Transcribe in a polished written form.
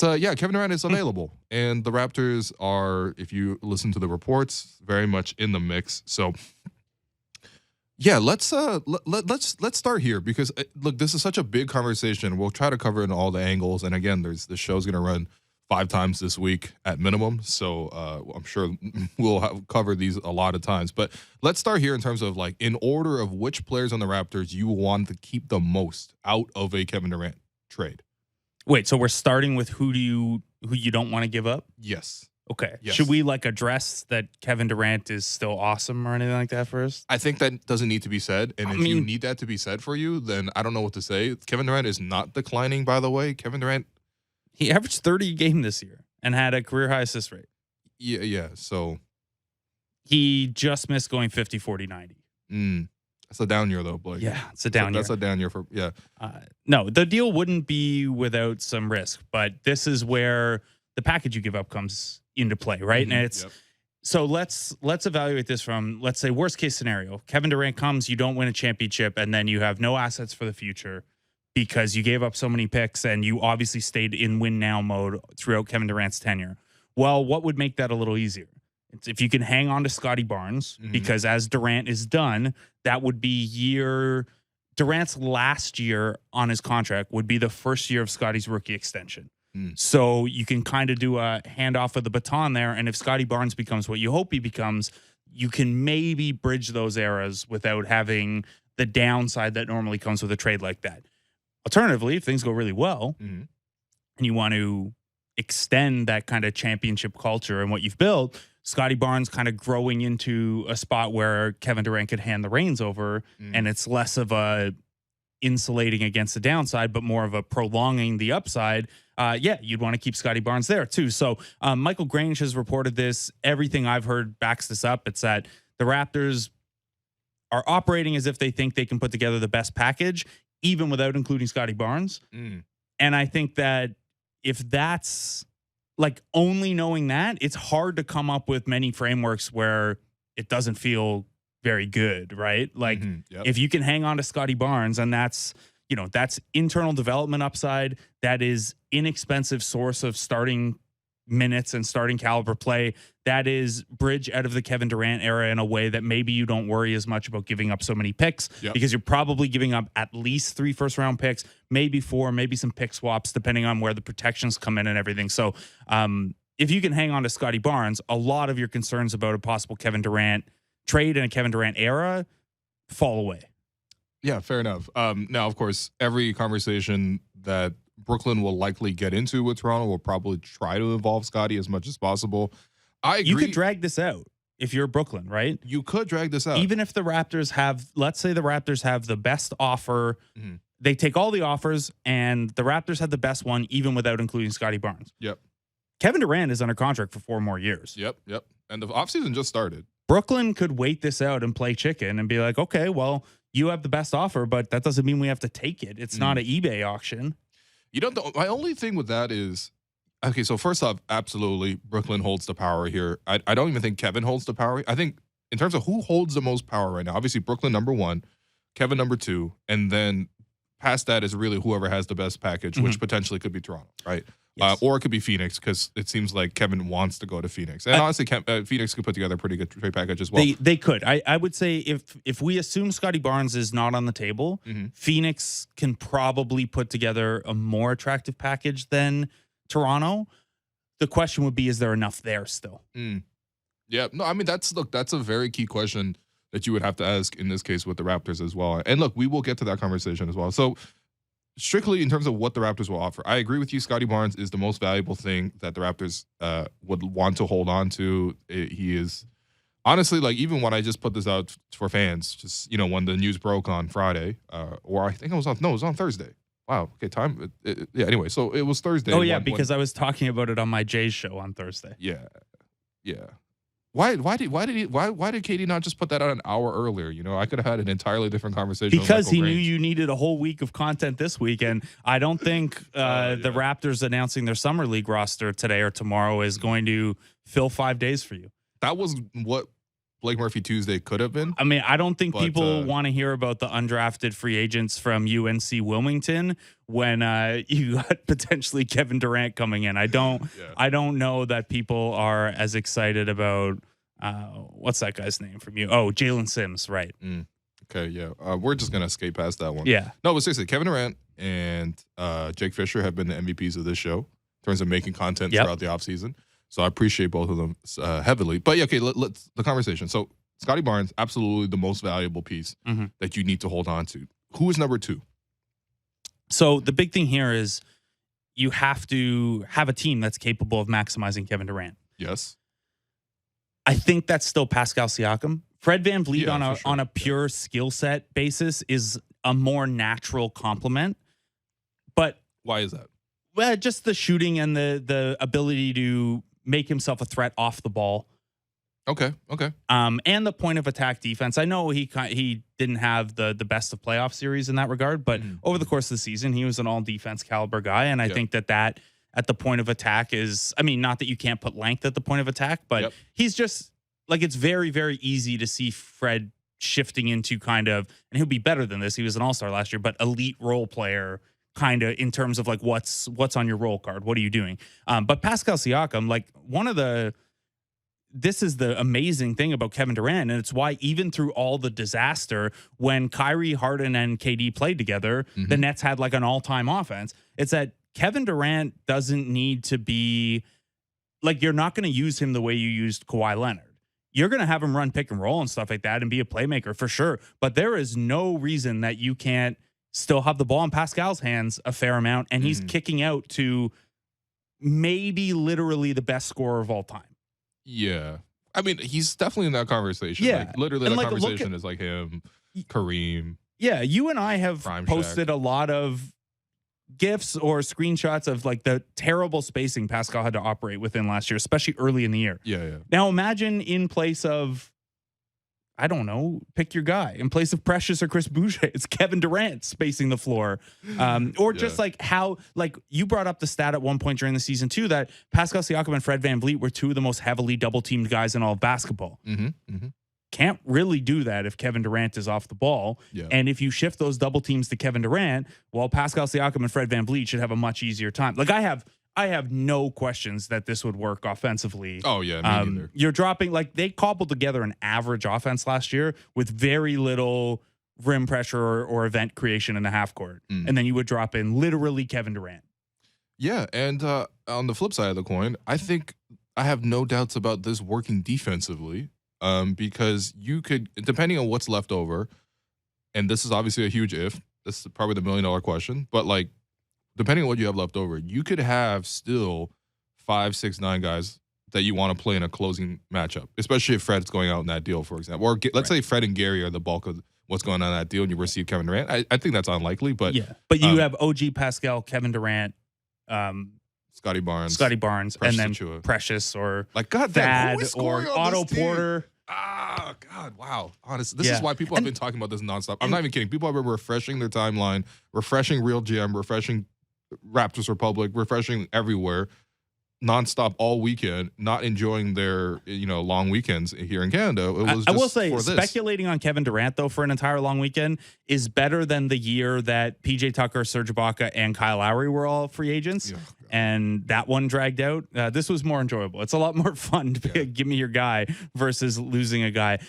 Yeah, Kevin Durant is available, and the Raptors are, if you listen to the reports, very much in the mix. So, yeah, let's start here because look, this is such a big conversation. We'll try to cover it in all the angles, and again, the show's going to run 5 times this week at minimum. So I'm sure we'll cover these a lot of times. But let's start here in terms of like in order of which players on the Raptors you want to keep the most out of a Kevin Durant trade. Wait, so we're starting with who you don't want to give up? Yes. Okay. Yes. Should we like address that Kevin Durant is still awesome or anything like that first? I think that doesn't need to be said. And I if mean, you need that to be said for you, then I don't know what to say. Kevin Durant is not declining, by the way. Kevin Durant, he averaged 30 a game this year and had a career high assist rate. yeah. So he just missed going 50, 40, 90. That's a down year, though, Blake. Yeah, it's a down year. That's a down year for, yeah. No, the deal wouldn't be without some risk, but this is where the package you give up comes into play, right? And it's so let's evaluate this from, let's say, worst case scenario. Kevin Durant comes, you don't win a championship, and then you have no assets for the future because you gave up so many picks and you obviously stayed in win now mode throughout Kevin Durant's tenure. Well, what would make that a little easier? It's if you can hang on to Scotty Barnes, because as Durant is done, that would be Durant's last year on his contract would be the first year of Scotty's rookie extension. So you can kind of do a handoff of the baton there. And if Scotty Barnes becomes what you hope he becomes, you can maybe bridge those eras without having the downside that normally comes with a trade like that. Alternatively, if things go really well and you want to extend that kind of championship culture and what you've built, Scotty Barnes kind of growing into a spot where Kevin Durant could hand the reins over, and it's less of a insulating against the downside, but more of a prolonging the upside. You'd want to keep Scotty Barnes there too. So Michael Grange has reported this. Everything I've heard backs this up. It's that the Raptors are operating as if they think they can put together the best package, even without including Scotty Barnes. And I think that if that's like only knowing that, it's hard to come up with many frameworks where it doesn't feel very good, right? Like if you can hang on to Scotty Barnes, and that's internal development upside, that is inexpensive source of starting minutes and starting caliber play, that is bridge out of the Kevin Durant era in a way that maybe you don't worry as much about giving up so many picks because you're probably giving up at least 3 first-round picks, maybe 4, maybe some pick swaps, depending on where the protections come in and everything. So if you can hang on to Scotty Barnes, a lot of your concerns about a possible Kevin Durant trade in a Kevin Durant era fall away. Yeah, fair enough. Now, of course, every conversation that Brooklyn will likely get into with Toronto will probably try to involve Scotty as much as possible. I agree. You could drag this out if you're Brooklyn, right? You could drag this out. Even if the Raptors have, let's say the Raptors have the best offer. They take all the offers, and the Raptors had the best one, even without including Scotty Barnes. Kevin Durant is under contract for 4 more years. And the offseason just started. Brooklyn could wait this out and play chicken and be like, okay, well, you have the best offer, but that doesn't mean we have to take it. It's not an eBay auction. My only thing with that is, okay, so first off, absolutely, Brooklyn holds the power here. I don't even think Kevin holds the power. I think in terms of who holds the most power right now, obviously Brooklyn number 1, Kevin number 2, and then past that is really whoever has the best package, which potentially could be Toronto, right? Yes. Or it could be Phoenix, because it seems like Kevin wants to go to Phoenix. And honestly, Phoenix could put together a pretty good trade package as well. They could. I would say if we assume Scotty Barnes is not on the table, Phoenix can probably put together a more attractive package than Toronto. The question would be, is there enough there still? Yeah. No, I mean, that's a very key question that you would have to ask in this case with the Raptors as well. And look, we will get to that conversation as well. So strictly in terms of what the Raptors will offer, I agree with you. Scotty Barnes is the most valuable thing that the Raptors would want to hold on to. He is honestly, like, even when I just put this out for fans, just, when the news broke on Friday, or I think it was on Thursday. Wow. Okay. Time. Yeah. Anyway, so it was Thursday. Oh yeah, because I was talking about it on my Jay's show on Thursday. Yeah. Yeah. Why did Katie not just put that out an hour earlier? I could have had an entirely different conversation. Because he knew you needed a whole week of content this week, and I don't think the Raptors announcing their summer league roster today or tomorrow is going to fill 5 days for you. That was what Blake Murphy Tuesday could have been. I mean, I don't think But, people want to hear about the undrafted free agents from UNC Wilmington when you got potentially Kevin Durant coming in. I don't know that people are as excited about what's that guy's name from you? Oh, Jalen Sims, right? Okay, yeah. We're just gonna skate past that one. Yeah. No, but seriously, Kevin Durant and Jake Fisher have been the MVPs of this show in terms of making content throughout the offseason. So I appreciate both of them heavily. But yeah, okay, let's the conversation. So Scotty Barnes, absolutely the most valuable piece that you need to hold on to. Who is number 2? So the big thing here is you have to have a team that's capable of maximizing Kevin Durant. Yes. I think that's still Pascal Siakam. Fred VanVleet on a pure skill set basis is a more natural complement. But why is that? Well, just the shooting and the ability to make himself a threat off the ball. Okay. And the point of attack defense. I know he didn't have the best of playoff series in that regard, but over the course of the season, he was an all defense caliber guy. And I think that at the point of attack is, I mean, not that you can't put length at the point of attack, but he's just like, it's very, very easy to see Fred shifting into kind of, and he'll be better than this. He was an all-star last year, but elite role player kind of in terms of like, what's on your role card? What are you doing? But Pascal Siakam, like this is the amazing thing about Kevin Durant, and it's why even through all the disaster, when Kyrie, Harden, and KD played together, the Nets had like an all-time offense. It's that Kevin Durant doesn't need to be like, you're not going to use him the way you used Kawhi Leonard. You're going to have him run pick and roll and stuff like that and be a playmaker for sure. But there is no reason that you can't still have the ball in Pascal's hands a fair amount, and he's kicking out to maybe literally the best scorer of all time. Yeah. I mean, he's definitely in that conversation. Yeah. Like, literally, and that like, conversation is like him, Kareem. Yeah, you and I have Prime posted Shaq. a lot of GIFs or screenshots of like the terrible spacing Pascal had to operate within last year, especially early in the year. Yeah. Now imagine in place of, I don't know, pick your guy. In place of Precious or Chris Boucher, it's Kevin Durant spacing the floor. Or just like how, like you brought up the stat at one point during the season too, that Pascal Siakam and Fred VanVleet were two of the most heavily double-teamed guys in all of basketball. Can't really do that if Kevin Durant is off the ball. Yeah. And if you shift those double teams to Kevin Durant, well, Pascal Siakam and Fred VanVleet should have a much easier time. Like I have no questions that this would work offensively. Oh, yeah, me neither. You're dropping, like they cobbled together an average offense last year with very little rim pressure or event creation in the half court. And then you would drop in literally Kevin Durant. Yeah, and on the flip side of the coin, I think I have no doubts about this working defensively. Because you could, depending on what's left over, and this is obviously a huge if, this is probably the $1 million question, but like, depending on what you have left over, you could have still 5, 6, 9 guys that you want to play in a closing matchup, especially if Fred's going out in that deal, for example. Or let's say Fred and Gary are the bulk of what's going on in that deal and you receive Kevin Durant. I think that's unlikely, but yeah. But you have OG Pascal, Kevin Durant, Scotty Barnes, Precious and then Achua. Precious or like God Thad damn, or Otto Porter. Ah, God, wow. Honestly, this is why people have been talking about this nonstop. I'm not even kidding. People have been refreshing their timeline, refreshing Real GM, refreshing Raptors Republic, refreshing everywhere, nonstop all weekend, not enjoying their long weekends here in Canada. It was I will say, speculating on Kevin Durant though for an entire long weekend is better than the year that PJ Tucker, Serge Ibaka, and Kyle Lowry were all free agents, and that one dragged out. This was more enjoyable. It's a lot more fun to give me your guy versus losing a guy.